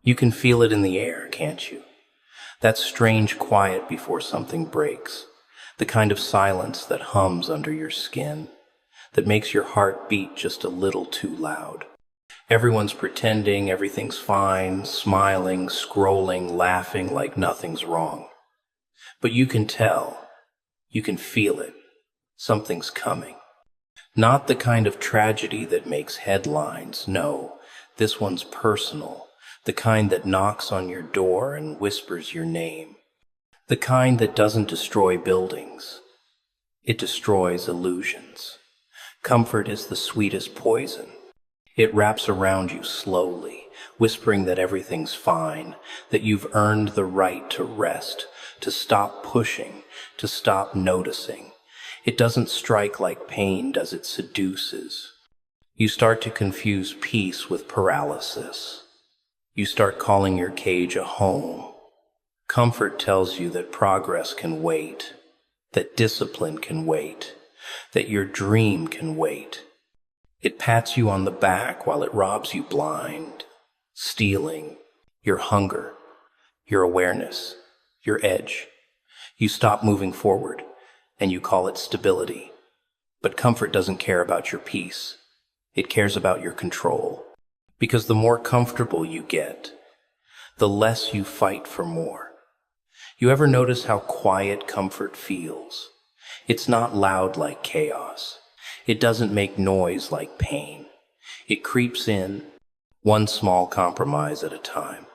You can feel it in the air, can't you? That strange quiet before something breaks. The kind of silence that hums under your skin, that makes your heart beat just a little too loud. Everyone's pretending everything's fine, smiling, scrolling, laughing like nothing's wrong. But you can tell, you can feel it. Something's coming. Not the kind of tragedy that makes headlines, no. This one's personal, the kind that knocks on your door and whispers your name. The kind that doesn't destroy buildings. It destroys illusions. Comfort is the sweetest poison. It wraps around you slowly, whispering that everything's fine, that you've earned the right to rest, to stop pushing, to stop noticing. It doesn't strike like pain, does it? Seduces. You start to confuse peace with paralysis. You start calling your cage a home. Comfort tells you that progress can wait, that discipline can wait, that your dream can wait. It pats you on the back while it robs you blind, stealing your hunger, your awareness, your edge. You stop moving forward, and you call it stability. But comfort doesn't care about your peace. It cares about your control. Because the more comfortable you get, the less you fight for more. You ever notice how quiet comfort feels? It's not loud like chaos. It doesn't make noise like pain. It creeps in, one small compromise at a time.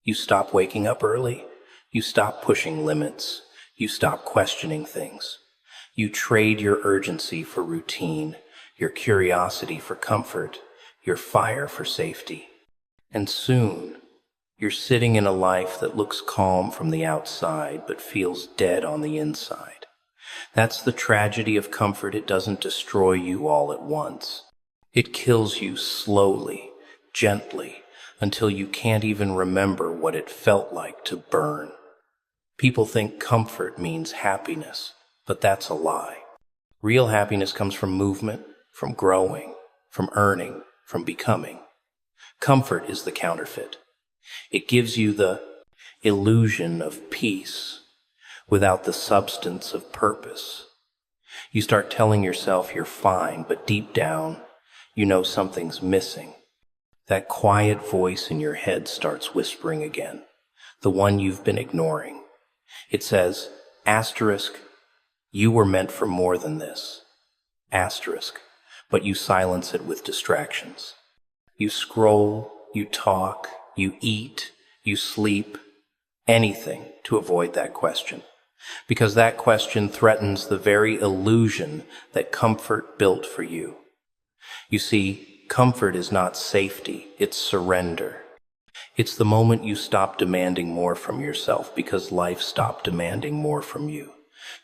You stop waking up early. You stop pushing limits. You stop questioning things. You trade your urgency for routine, your curiosity for comfort, your fire for safety. And soon, you're sitting in a life that looks calm from the outside but feels dead on the inside. That's the tragedy of comfort. It doesn't destroy you all at once. It kills you slowly, gently, until you can't even remember what it felt like to burn. People think comfort means happiness, but that's a lie. Real happiness comes from movement, from growing, from earning, from becoming. Comfort is the counterfeit. It gives you the illusion of peace without the substance of purpose. You start telling yourself you're fine, but deep down, you know something's missing. That quiet voice in your head starts whispering again, the one you've been ignoring. It says, asterisk, you were meant for more than this. Asterisk, but you silence it with distractions. You scroll, you talk, you eat, you sleep, anything to avoid that question. Because that question threatens the very illusion that comfort built for you. You see, comfort is not safety, it's surrender. It's the moment you stop demanding more from yourself because life stopped demanding more from you.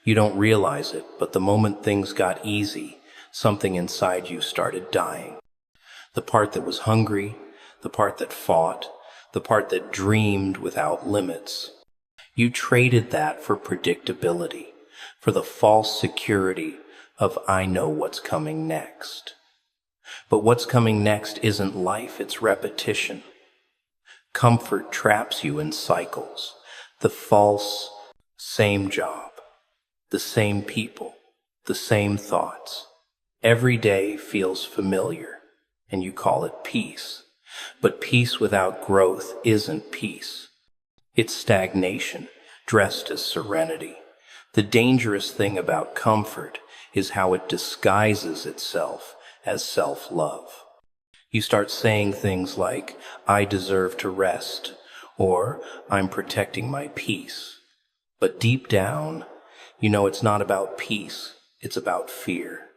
You don't realize it, but the moment things got easy, something inside you started dying. The part that was hungry, the part that fought, the part that dreamed without limits. You traded that for predictability, for the false security of I know what's coming next. But what's coming next isn't life, it's repetition. Comfort traps you in cycles, the false same job, the same people, the same thoughts. Every day feels familiar, and you call it peace. But peace without growth isn't peace. It's stagnation, dressed as serenity. The dangerous thing about comfort is how it disguises itself as self-love. You start saying things like, I deserve to rest, or I'm protecting my peace. But deep down, you know it's not about peace, it's about fear.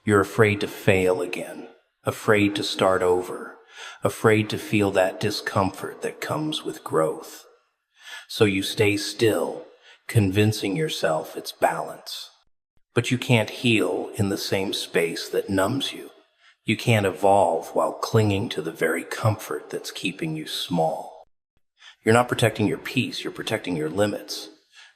You're afraid to fail again, afraid to start over, afraid to feel that discomfort that comes with growth. So you stay still, convincing yourself it's balance. But you can't heal in the same space that numbs you. You can't evolve while clinging to the very comfort that's keeping you small. You're not protecting your peace, you're protecting your limits.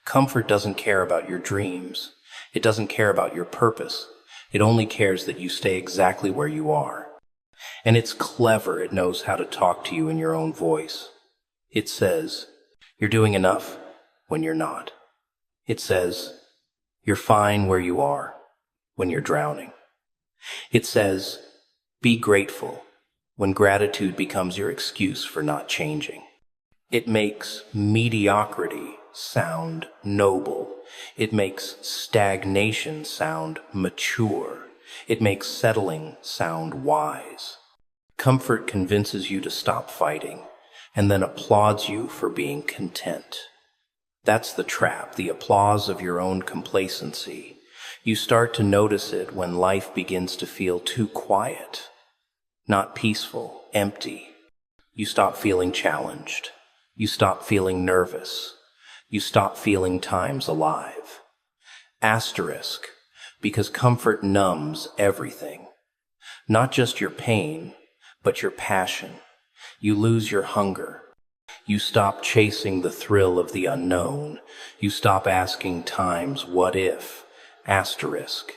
Comfort doesn't care about your dreams. It doesn't care about your purpose. It only cares that you stay exactly where you are. And it's clever, it knows how to talk to you in your own voice. It says, you're doing enough when you're not. It says, you're fine where you are when you're drowning. It says, be grateful when gratitude becomes your excuse for not changing. It makes mediocrity sound noble. It makes stagnation sound mature. It makes settling sound wise. Comfort convinces you to stop fighting and then applauds you for being content. That's the trap, the applause of your own complacency. You start to notice it when life begins to feel too quiet, not peaceful, empty. You stop feeling challenged. You stop feeling nervous. You stop feeling times alive. Asterisk, because comfort numbs everything. Not just your pain, but your passion. You lose your hunger. You stop chasing the thrill of the unknown. You stop asking times, what if? Asterisk.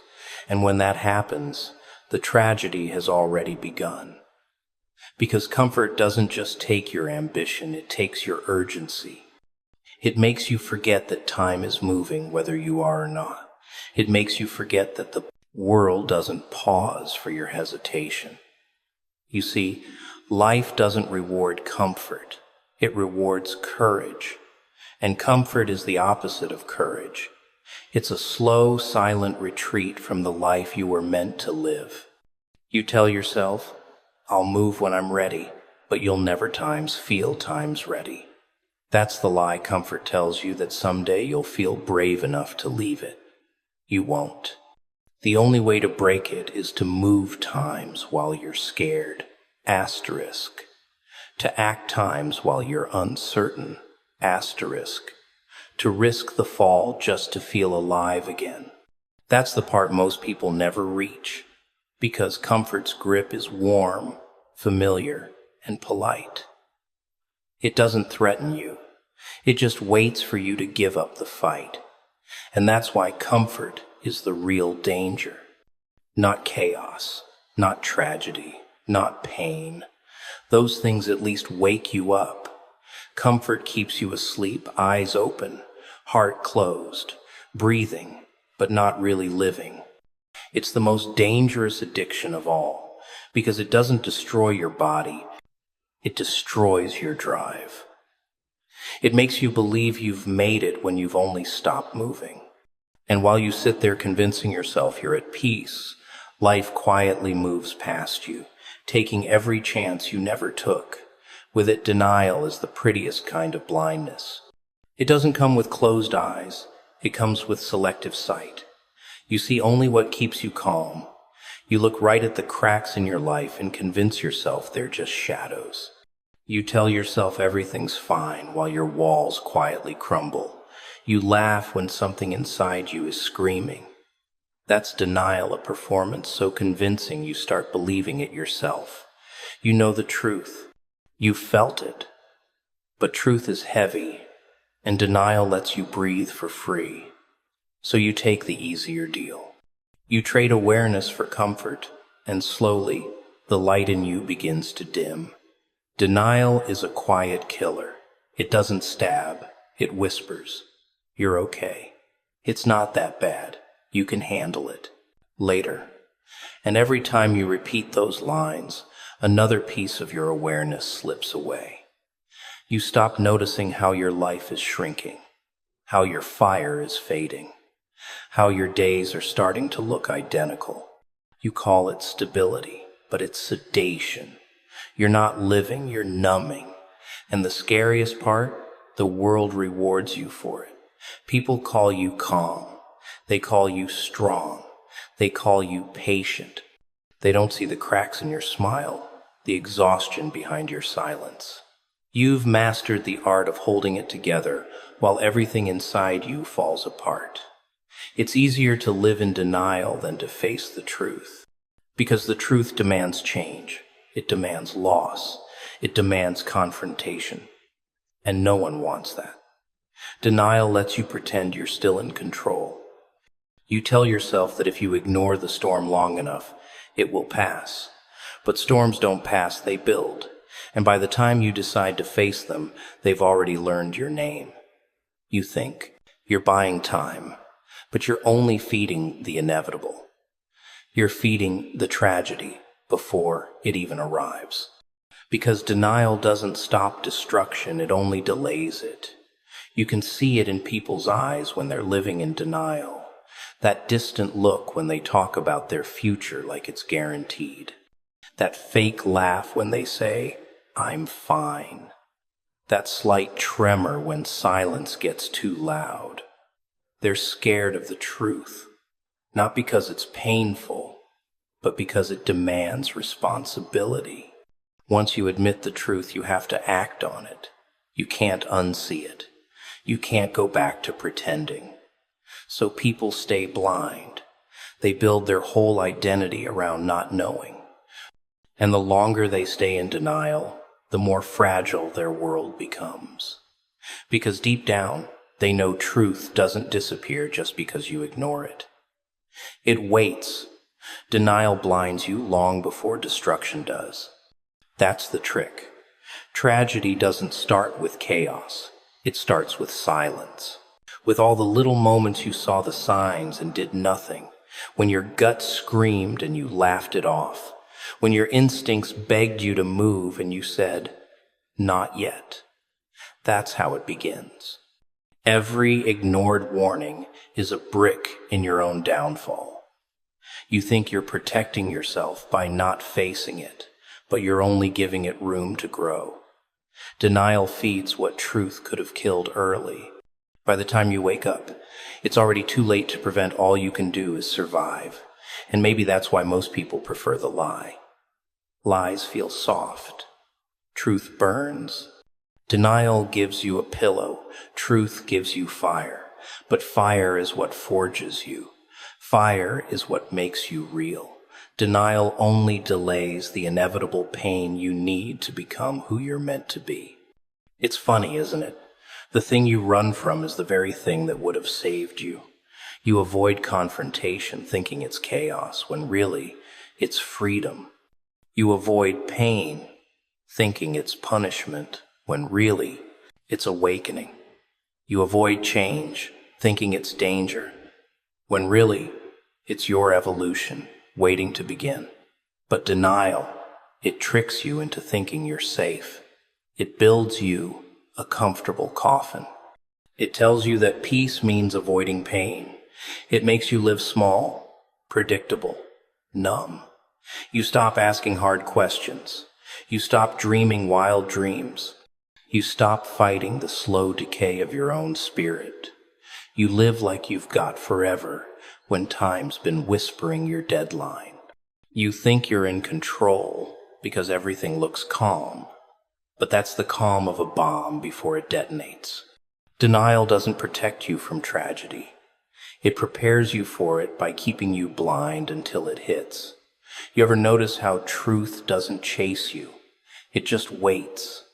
And when that happens, the tragedy has already begun. Because comfort doesn't just take your ambition, it takes your urgency. It makes you forget that time is moving whether you are or not. It makes you forget that the world doesn't pause for your hesitation. You see, life doesn't reward comfort. It rewards courage. And comfort is the opposite of courage. It's a slow, silent retreat from the life you were meant to live. You tell yourself, I'll move when I'm ready, but you'll never feel times ready. That's the lie comfort tells you, that someday you'll feel brave enough to leave it. You won't. The only way to break it is to move times while you're scared. Asterisk. To act times while you're uncertain. Asterisk. To risk the fall just to feel alive again. That's the part most people never reach, because comfort's grip is warm, familiar, and polite. It doesn't threaten you. It just waits for you to give up the fight. And that's why comfort is the real danger. Not chaos, not tragedy, not pain. Those things at least wake you up. Comfort keeps you asleep, eyes open, heart closed, breathing, but not really living. It's the most dangerous addiction of all, because it doesn't destroy your body, it destroys your drive. It makes you believe you've made it when you've only stopped moving. And while you sit there convincing yourself you're at peace, life quietly moves past you, taking every chance you never took. With it, denial is the prettiest kind of blindness. It doesn't come with closed eyes, it comes with selective sight. You see only what keeps you calm. You look right at the cracks in your life and convince yourself they're just shadows. You tell yourself everything's fine while your walls quietly crumble. You laugh when something inside you is screaming. That's denial, a performance so convincing you start believing it yourself. You know the truth. You felt it. But truth is heavy, and denial lets you breathe for free. So you take the easier deal. You trade awareness for comfort, and slowly, the light in you begins to dim. Denial is a quiet killer. It doesn't stab, it whispers. You're okay. It's not that bad. You can handle it. Later. And every time you repeat those lines, another piece of your awareness slips away. You stop noticing how your life is shrinking, how your fire is fading, how your days are starting to look identical. You call it stability, but it's sedation. You're not living, you're numbing. And the scariest part, the world rewards you for it. People call you calm. They call you strong. They call you patient. They don't see the cracks in your smile, the exhaustion behind your silence. You've mastered the art of holding it together while everything inside you falls apart. It's easier to live in denial than to face the truth, because the truth demands change. It demands loss. It demands confrontation. And no one wants that. Denial lets you pretend you're still in control. You tell yourself that if you ignore the storm long enough, it will pass. But storms don't pass, they build. And by the time you decide to face them, they've already learned your name. You think you're buying time, but you're only feeding the inevitable. You're feeding the tragedy before it even arrives. Because denial doesn't stop destruction, it only delays it. You can see it in people's eyes when they're living in denial. That distant look when they talk about their future like it's guaranteed. That fake laugh when they say, "I'm fine." That slight tremor when silence gets too loud. They're scared of the truth, not because it's painful, but because it demands responsibility. Once you admit the truth, you have to act on it. You can't unsee it. You can't go back to pretending. So people stay blind. They build their whole identity around not knowing. And the longer they stay in denial, the more fragile their world becomes. Because deep down, they know truth doesn't disappear just because you ignore it. It waits. Denial blinds you long before destruction does. That's the trick. Tragedy doesn't start with chaos. It starts with silence. With all the little moments you saw the signs and did nothing. When your gut screamed and you laughed it off. When your instincts begged you to move and you said, "Not yet." That's how it begins. Every ignored warning is a brick in your own downfall. You think you're protecting yourself by not facing it, but you're only giving it room to grow. Denial feeds what truth could have killed early. By the time you wake up, it's already too late to prevent. All you can do is survive. And maybe that's why most people prefer the lie. Lies feel soft. Truth burns. Denial gives you a pillow. Truth gives you fire. But fire is what forges you. Fire is what makes you real. Denial only delays the inevitable pain you need to become who you're meant to be. It's funny, isn't it? The thing you run from is the very thing that would have saved you. You avoid confrontation thinking it's chaos, when really it's freedom. You avoid pain thinking it's punishment, when really it's awakening. You avoid change thinking it's danger, when really it's your evolution waiting to begin. But denial, it tricks you into thinking you're safe. It builds you a comfortable coffin. It tells you that peace means avoiding pain. It makes you live small, predictable, numb. You stop asking hard questions. You stop dreaming wild dreams. You stop fighting the slow decay of your own spirit. You live like you've got forever when time's been whispering your deadline. You think you're in control because everything looks calm, but that's the calm of a bomb before it detonates. Denial doesn't protect you from tragedy. It prepares you for it by keeping you blind until it hits. You ever notice how truth doesn't chase you? It just waits.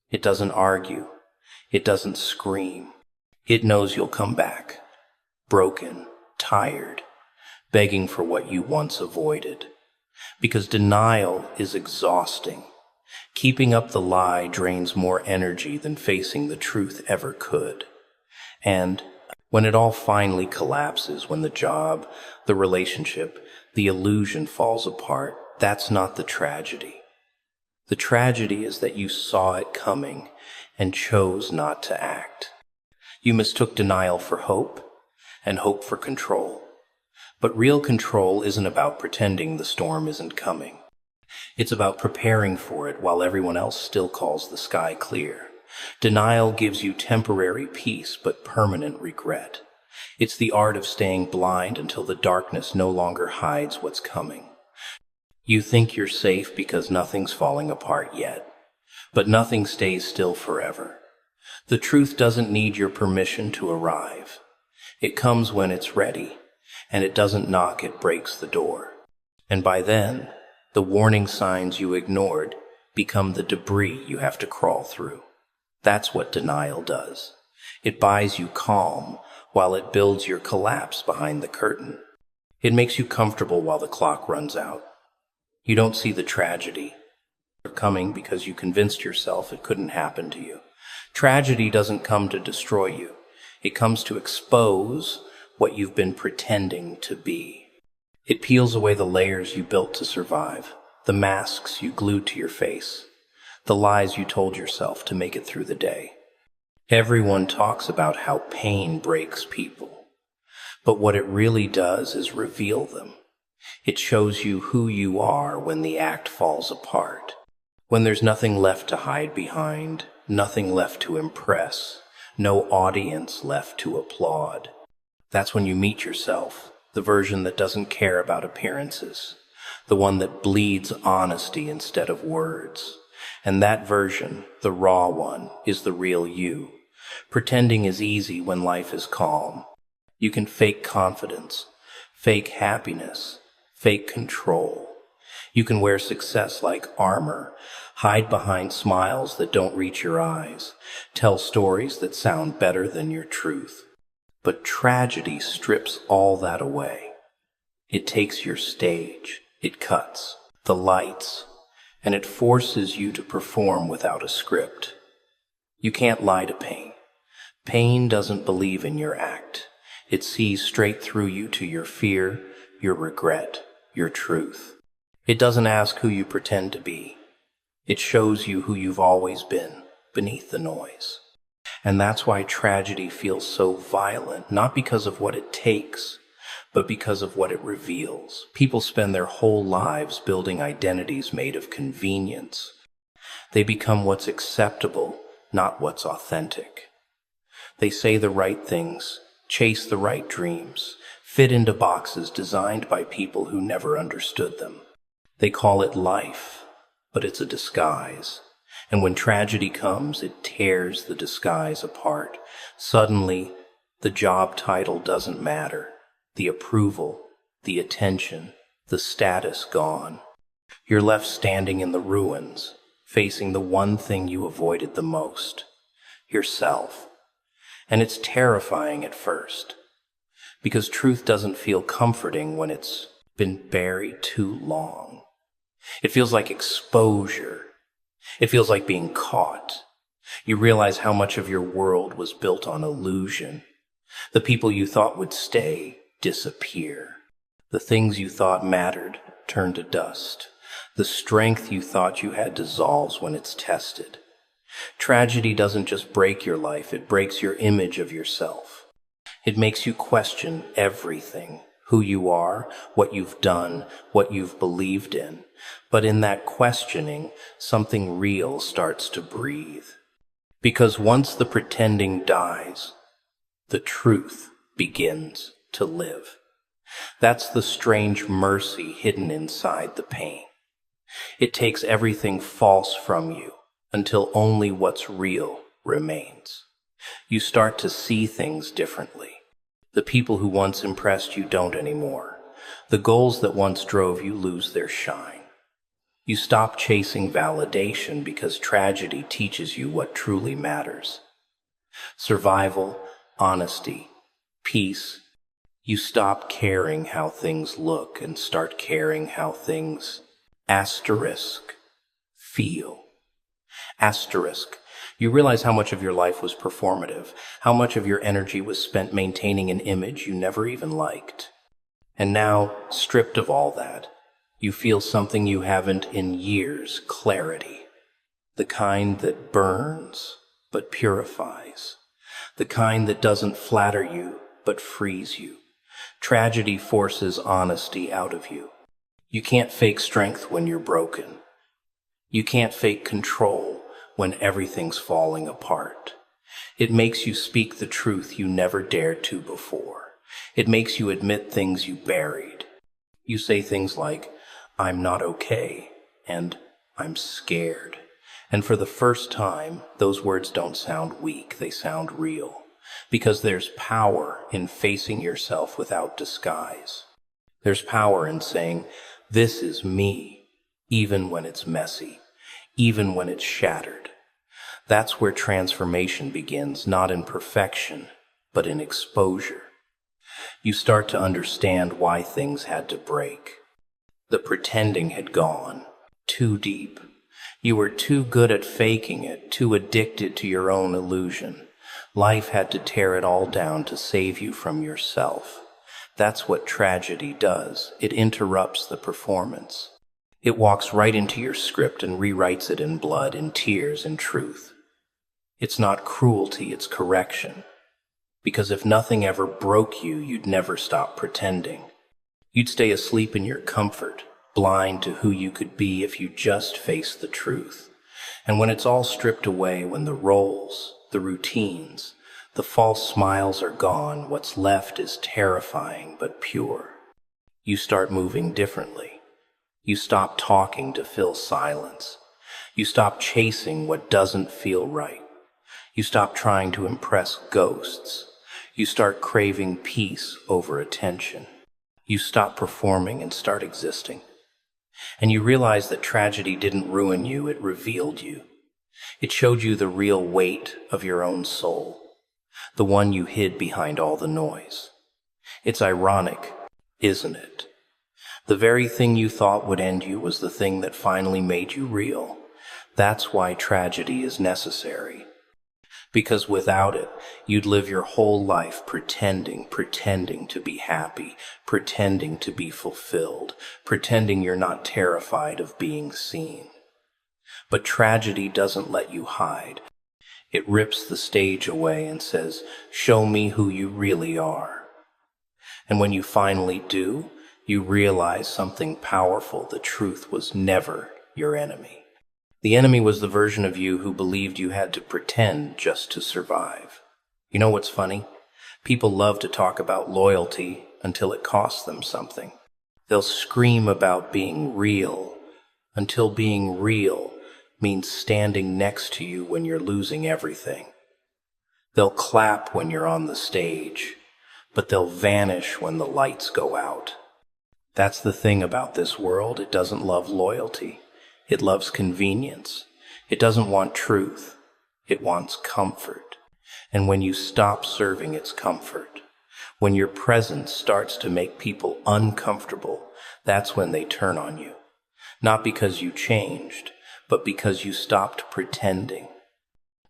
It doesn't argue. It doesn't scream. It knows you'll come back, broken, tired, begging for what you once avoided. Because denial is exhausting. Keeping up the lie drains more energy than facing the truth ever could. And when it all finally collapses, when the job, the relationship, the illusion falls apart, that's not the tragedy. The tragedy is that you saw it coming and chose not to act. You mistook denial for hope and hope for control. But real control isn't about pretending the storm isn't coming. It's about preparing for it while everyone else still calls the sky clear. Denial gives you temporary peace but permanent regret. It's the art of staying blind until the darkness no longer hides what's coming. You think you're safe because nothing's falling apart yet, but nothing stays still forever. The truth doesn't need your permission to arrive. It comes when it's ready, and it doesn't knock, it breaks the door. And by then, the warning signs you ignored become the debris you have to crawl through. That's what denial does. It buys you calm while it builds your collapse behind the curtain. It makes you comfortable while the clock runs out. You don't see the tragedy. They're coming because you convinced yourself it couldn't happen to you. Tragedy doesn't come to destroy you. It comes to expose what you've been pretending to be. It peels away the layers you built to survive, the masks you glued to your face, the lies you told yourself to make it through the day. Everyone talks about how pain breaks people, but what it really does is reveal them. It shows you who you are when the act falls apart, when there's nothing left to hide behind, nothing left to impress, no audience left to applaud. That's when you meet yourself, the version that doesn't care about appearances, the one that bleeds honesty instead of words. And that version, the raw one, is the real you. Pretending is easy when life is calm. You can fake confidence, fake happiness, fake control. You can wear success like armor, hide behind smiles that don't reach your eyes, tell stories that sound better than your truth. But tragedy strips all that away. It takes your stage, it cuts the lights, and it forces you to perform without a script. You can't lie to pain. Pain doesn't believe in your act. It sees straight through you to your fear, your regret, your truth. It doesn't ask who you pretend to be. It shows you who you've always been, beneath the noise. And that's why tragedy feels so violent, not because of what it takes, but because of what it reveals. People spend their whole lives building identities made of convenience. They become what's acceptable, not what's authentic. They say the right things, chase the right dreams, fit into boxes designed by people who never understood them. They call it life, but it's a disguise. And when tragedy comes, it tears the disguise apart. Suddenly, the job title doesn't matter. The approval, the attention, the status gone. You're left standing in the ruins, facing the one thing you avoided the most, yourself. And it's terrifying at first, because truth doesn't feel comforting when it's been buried too long. It feels like exposure. It feels like being caught. You realize how much of your world was built on illusion. The people you thought would stay disappear. The things you thought mattered turn to dust. The strength you thought you had dissolves when it's tested. Tragedy doesn't just break your life, it breaks your image of yourself. It makes you question everything, who you are, what you've done, what you've believed in. But in that questioning, something real starts to breathe. Because once the pretending dies, the truth begins to live. That's the strange mercy hidden inside the pain. It takes everything false from you until only what's real remains. You start to see things differently. The people who once impressed you don't anymore. The goals that once drove you lose their shine. You stop chasing validation because tragedy teaches you what truly matters. Survival, honesty, peace. You stop caring how things look and start caring how things feel. You realize how much of your life was performative, how much of your energy was spent maintaining an image you never even liked. And now, stripped of all that, you feel something you haven't in years, clarity. The kind that burns, but purifies. The kind that doesn't flatter you, but frees you. Tragedy forces honesty out of you. You can't fake strength when you're broken. You can't fake control when everything's falling apart. It makes you speak the truth you never dared to before. It makes you admit things you buried. You say things like, "I'm not okay," and "I'm scared." And for the first time, those words don't sound weak, they sound real. Because there's power in facing yourself without disguise. There's power in saying, "This is me," even when it's messy, even when it's shattered. That's where transformation begins, not in perfection, but in exposure. You start to understand why things had to break. The pretending had gone too deep. You were too good at faking it, too addicted to your own illusion. Life had to tear it all down to save you from yourself. That's what tragedy does. It interrupts the performance. It walks right into your script and rewrites it in blood, in tears, in truth. It's not cruelty, it's correction. Because if nothing ever broke you, you'd never stop pretending. You'd stay asleep in your comfort, blind to who you could be if you just faced the truth. And when it's all stripped away, when the roles, the routines, the false smiles are gone, what's left is terrifying but pure. You start moving differently. You stop talking to fill silence. You stop chasing what doesn't feel right. You stop trying to impress ghosts. You start craving peace over attention. You stop performing and start existing. And you realize that tragedy didn't ruin you, it revealed you. It showed you the real weight of your own soul, the one you hid behind all the noise. It's ironic, isn't it? The very thing you thought would end you was the thing that finally made you real. That's why tragedy is necessary. Because without it, you'd live your whole life pretending to be happy, pretending to be fulfilled, pretending you're not terrified of being seen. But tragedy doesn't let you hide. It rips the stage away and says, "Show me who you really are." And when you finally do, you realize something powerful. The truth was never your enemy. The enemy was the version of you who believed you had to pretend just to survive. You know what's funny? People love to talk about loyalty until it costs them something. They'll scream about being real until being real means standing next to you when you're losing everything. They'll clap when you're on the stage, but they'll vanish when the lights go out. That's the thing about this world. It doesn't love loyalty. It loves convenience. It doesn't want truth. It wants comfort. And when you stop serving its comfort, when your presence starts to make people uncomfortable, that's when they turn on you. Not because you changed, but because you stopped pretending.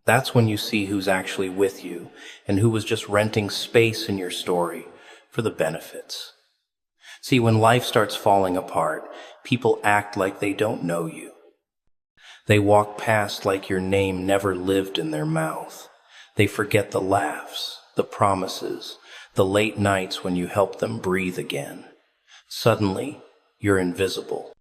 That's when you see who's actually with you and who was just renting space in your story for the benefits. See, when life starts falling apart, people act like they don't know you. They walk past like your name never lived in their mouth. They forget the laughs, the promises, the late nights when you help them breathe again. Suddenly, you're invisible.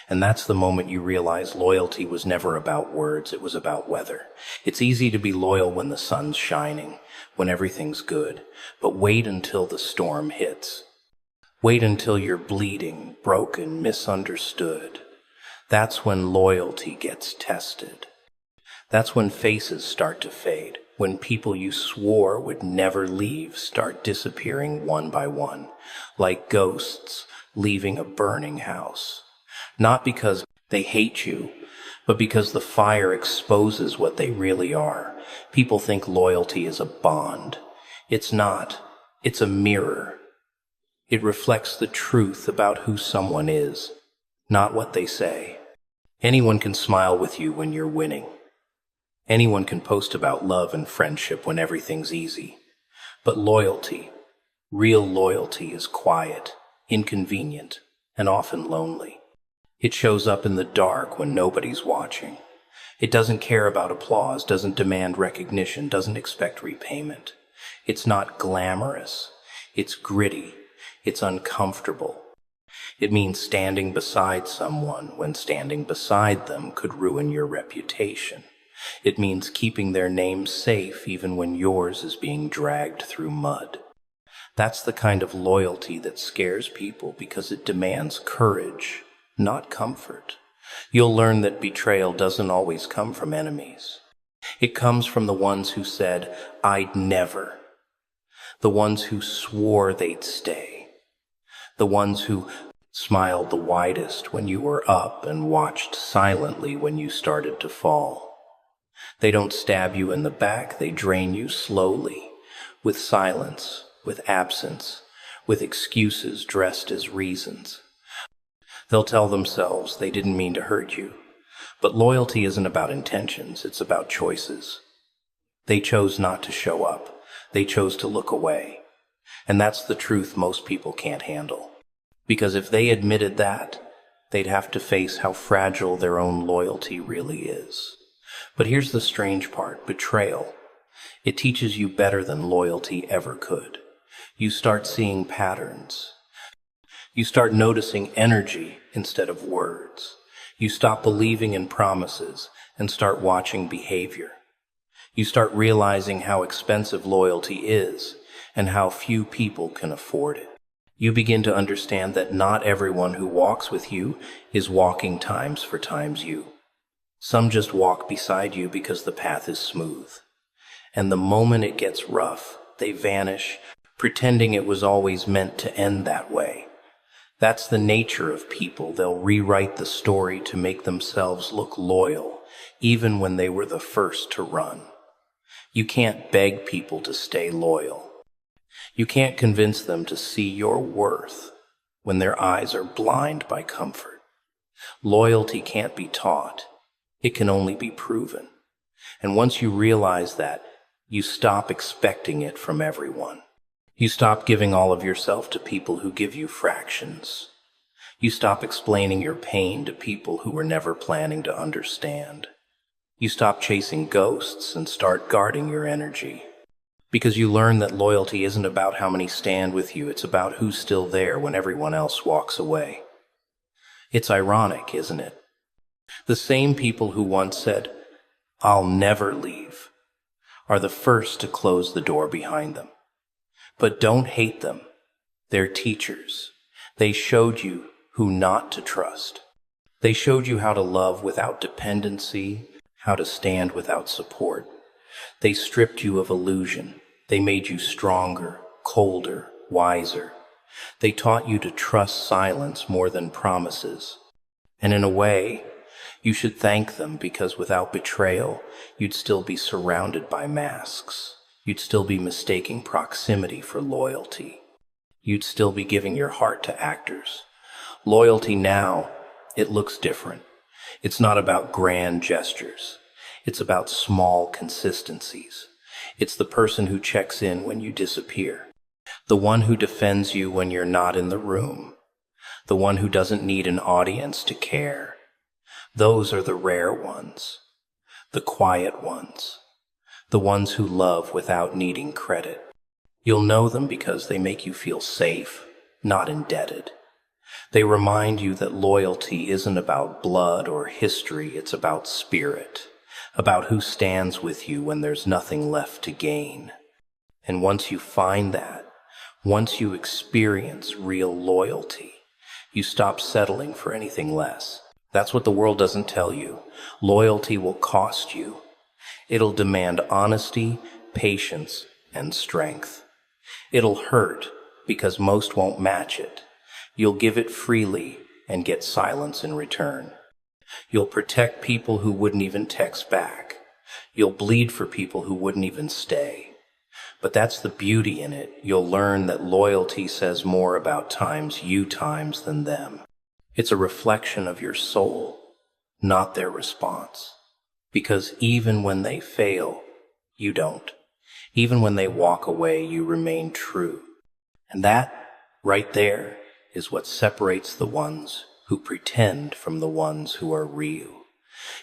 And that's the moment you realize loyalty was never about words, it was about weather. It's easy to be loyal when the sun's shining, when everything's good, but wait until the storm hits. Wait until you're bleeding, broken, misunderstood. That's when loyalty gets tested. That's when faces start to fade, when people you swore would never leave start disappearing one by one, like ghosts leaving a burning house. Not because they hate you, but because the fire exposes what they really are. People think loyalty is a bond. It's not. It's a mirror. It reflects the truth about who someone is, not what they say. Anyone can smile with you when you're winning. Anyone can post about love and friendship when everything's easy. But loyalty, real loyalty, is quiet, inconvenient, and often lonely. It shows up in the dark when nobody's watching. It doesn't care about applause, doesn't demand recognition, doesn't expect repayment. It's not glamorous. It's gritty. It's uncomfortable. It means standing beside someone when standing beside them could ruin your reputation. It means keeping their name safe even when yours is being dragged through mud. That's the kind of loyalty that scares people because it demands courage, not comfort. You'll learn that betrayal doesn't always come from enemies. It comes from the ones who said, "I'd never." The ones who swore they'd stay. The ones who smiled the widest when you were up and watched silently when you started to fall. They don't stab you in the back, they drain you slowly, with silence, with absence, with excuses dressed as reasons. They'll tell themselves they didn't mean to hurt you, But loyalty isn't about intentions, it's about choices. They chose not to show up. They chose to look away. And that's the truth most people can't handle. Because if they admitted that, they'd have to face how fragile their own loyalty really is. But here's the strange part, betrayal. It teaches you better than loyalty ever could. You start seeing patterns. You start noticing energy instead of words. You stop believing in promises and start watching behavior. You start realizing how expensive loyalty is and how few people can afford it. You begin to understand that not everyone who walks with you is walking times for times you. Some just walk beside you because the path is smooth. And the moment it gets rough, they vanish, pretending it was always meant to end that way. That's the nature of people. They'll rewrite the story to make themselves look loyal, even when they were the first to run. You can't beg people to stay loyal. You can't convince them to see your worth when their eyes are blind by comfort. Loyalty can't be taught. It can only be proven. And once you realize that, you stop expecting it from everyone. You stop giving all of yourself to people who give you fractions. You stop explaining your pain to people who were never planning to understand. You stop chasing ghosts and start guarding your energy. Because you learn that loyalty isn't about how many stand with you, it's about who's still there when everyone else walks away. It's ironic, isn't it? The same people who once said, "I'll never leave," are the first to close the door behind them. But don't hate them. They're teachers. They showed you who not to trust. They showed you how to love without dependency, how to stand without support. They stripped you of illusion. They made you stronger, colder, wiser. They taught you to trust silence more than promises. And in a way, you should thank them, because without betrayal, you'd still be surrounded by masks. You'd still be mistaking proximity for loyalty. You'd still be giving your heart to actors. Loyalty now, it looks different. It's not about grand gestures. It's about small consistencies. It's the person who checks in when you disappear. The one who defends you when you're not in the room. The one who doesn't need an audience to care. Those are the rare ones. The quiet ones. The ones who love without needing credit. You'll know them because they make you feel safe, not indebted. They remind you that loyalty isn't about blood or history, it's about spirit, about who stands with you when there's nothing left to gain. And once you find that, once you experience real loyalty, you stop settling for anything less. That's what the world doesn't tell you. Loyalty will cost you. It'll demand honesty, patience, and strength. It'll hurt because most won't match it. You'll give it freely and get silence in return. You'll protect people who wouldn't even text back. You'll bleed for people who wouldn't even stay. But that's the beauty in it. You'll learn that loyalty says more about you times than them. It's a reflection of your soul, not their response. Because even when they fail, you don't. Even when they walk away, you remain true. And that, right there, is what separates the ones who pretend from the ones who are real.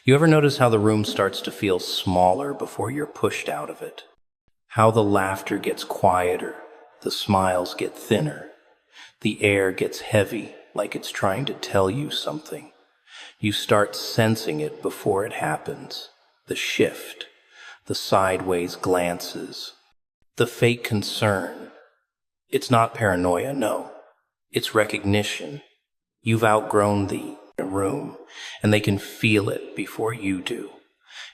You ever notice how the room starts to feel smaller before you're pushed out of it? How the laughter gets quieter, the smiles get thinner, the air gets heavy like it's trying to tell you something. You start sensing it before it happens. The shift, the sideways glances, the fake concern. It's not paranoia, no. It's recognition. You've outgrown the room, and they can feel it before you do.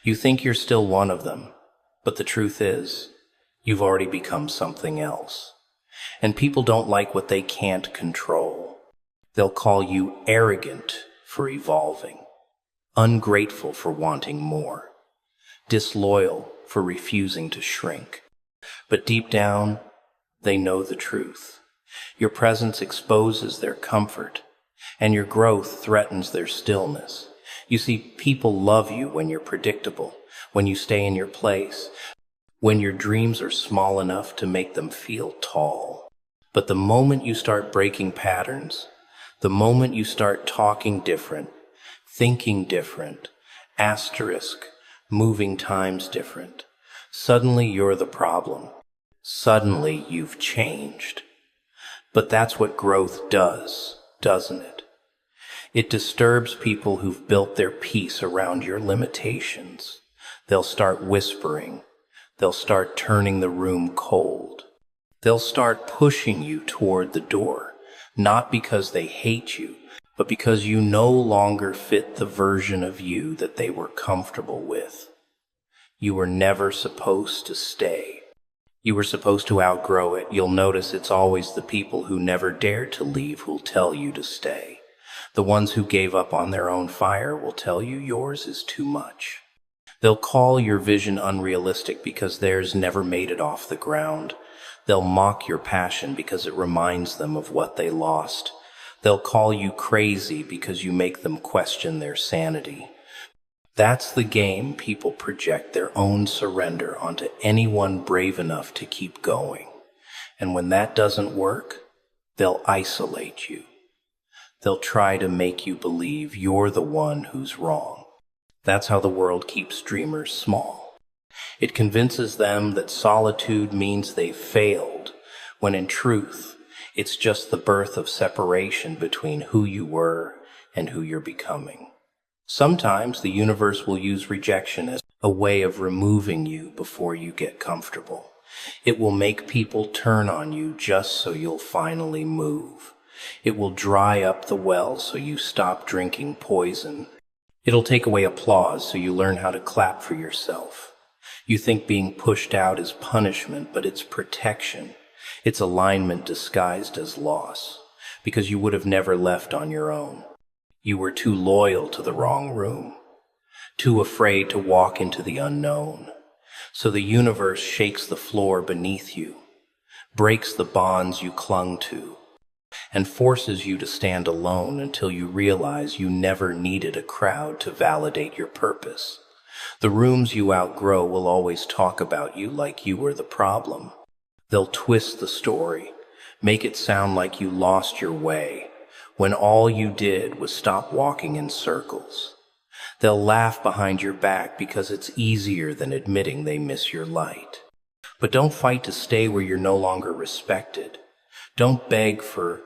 You think you're still one of them, but the truth is, you've already become something else. And people don't like what they can't control. They'll call you arrogant for evolving, ungrateful for wanting more, disloyal for refusing to shrink. But deep down, they know the truth. Your presence exposes their comfort, and your growth threatens their stillness. You see, people love you when you're predictable, when you stay in your place, when your dreams are small enough to make them feel tall. But the moment you start breaking patterns, the moment you start talking different, thinking different, asterisk, moving times different, suddenly you're the problem. Suddenly you've changed. But that's what growth does, doesn't it? It disturbs people who've built their peace around your limitations. They'll start whispering. They'll start turning the room cold. They'll start pushing you toward the door, not because they hate you, but because you no longer fit the version of you that they were comfortable with. You were never supposed to stay. You were supposed to outgrow it. You'll notice it's always the people who never dared to leave who'll tell you to stay. The ones who gave up on their own fire will tell you yours is too much. They'll call your vision unrealistic because theirs never made it off the ground. They'll mock your passion because it reminds them of what they lost. They'll call you crazy because you make them question their sanity. That's the game people project their own surrender onto anyone brave enough to keep going. And when that doesn't work, they'll isolate you. They'll try to make you believe you're the one who's wrong. That's how the world keeps dreamers small. It convinces them that solitude means they've failed, when in truth, it's just the birth of separation between who you were and who you're becoming. Sometimes the universe will use rejection as a way of removing you before you get comfortable. It will make people turn on you just so you'll finally move. It will dry up the well so you stop drinking poison. It'll take away applause so you learn how to clap for yourself. You think being pushed out is punishment, but it's protection. It's alignment disguised as loss, because you would have never left on your own. You were too loyal to the wrong room, too afraid to walk into the unknown. So the universe shakes the floor beneath you, breaks the bonds you clung to, and forces you to stand alone until you realize you never needed a crowd to validate your purpose. The rooms you outgrow will always talk about you like you were the problem. They'll twist the story, make it sound like you lost your way, when all you did was stop walking in circles. They'll laugh behind your back because it's easier than admitting they miss your light. But don't fight to stay where you're no longer respected. Don't beg for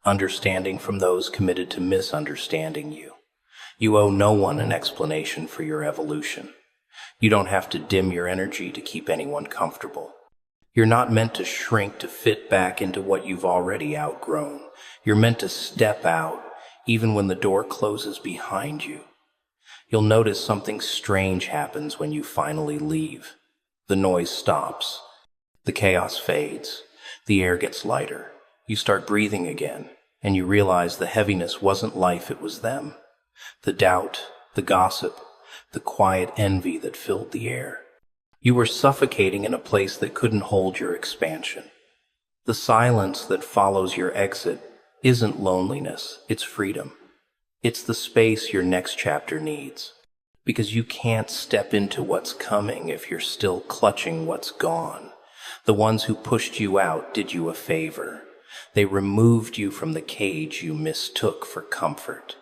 understanding from those committed to misunderstanding you. You owe no one an explanation for your evolution. You don't have to dim your energy to keep anyone comfortable. You're not meant to shrink to fit back into what you've already outgrown. You're meant to step out, even when the door closes behind you. You'll notice something strange happens when you finally leave. The noise stops. The chaos fades. The air gets lighter. You start breathing again, and you realize the heaviness wasn't life, it was them. The doubt, the gossip, the quiet envy that filled the air. You were suffocating in a place that couldn't hold your expansion. The silence that follows your exit isn't loneliness, it's freedom. It's the space your next chapter needs, because you can't step into what's coming if you're still clutching what's gone. The ones who pushed you out did you a favor. They removed you from the cage you mistook for comfort.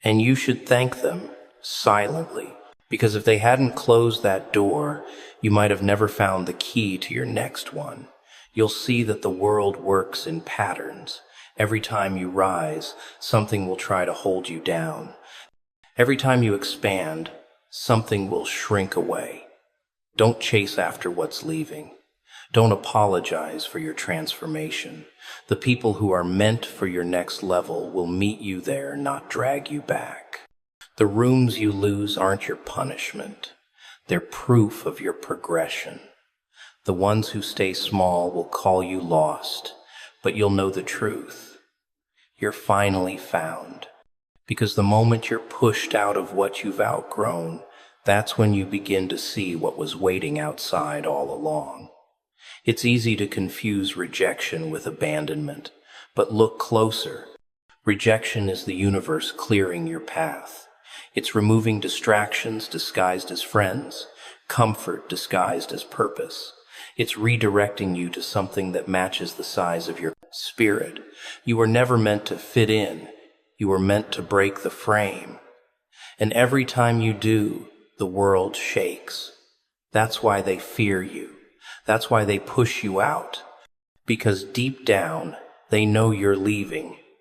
And you should thank them, silently, because if they hadn't closed that door, you might have never found the key to your next one. You'll see that the world works in patterns. Every time you rise, something will try to hold you down. Every time you expand, something will shrink away. Don't chase after what's leaving. Don't apologize for your transformation. The people who are meant for your next level will meet you there, not drag you back. The rooms you lose aren't your punishment. They're proof of your progression. The ones who stay small will call you lost, but you'll know the truth. You're finally found. Because the moment you're pushed out of what you've outgrown, that's when you begin to see what was waiting outside all along. It's easy to confuse rejection with abandonment, but look closer. Rejection is the universe clearing your path. It's removing distractions disguised as friends, comfort disguised as purpose. It's redirecting you to something that matches the size of your spirit. You were never meant to fit in. You were meant to break the frame. And every time you do, the world shakes. That's why they fear you. That's why they push you out. Because deep down, they know you're leaving.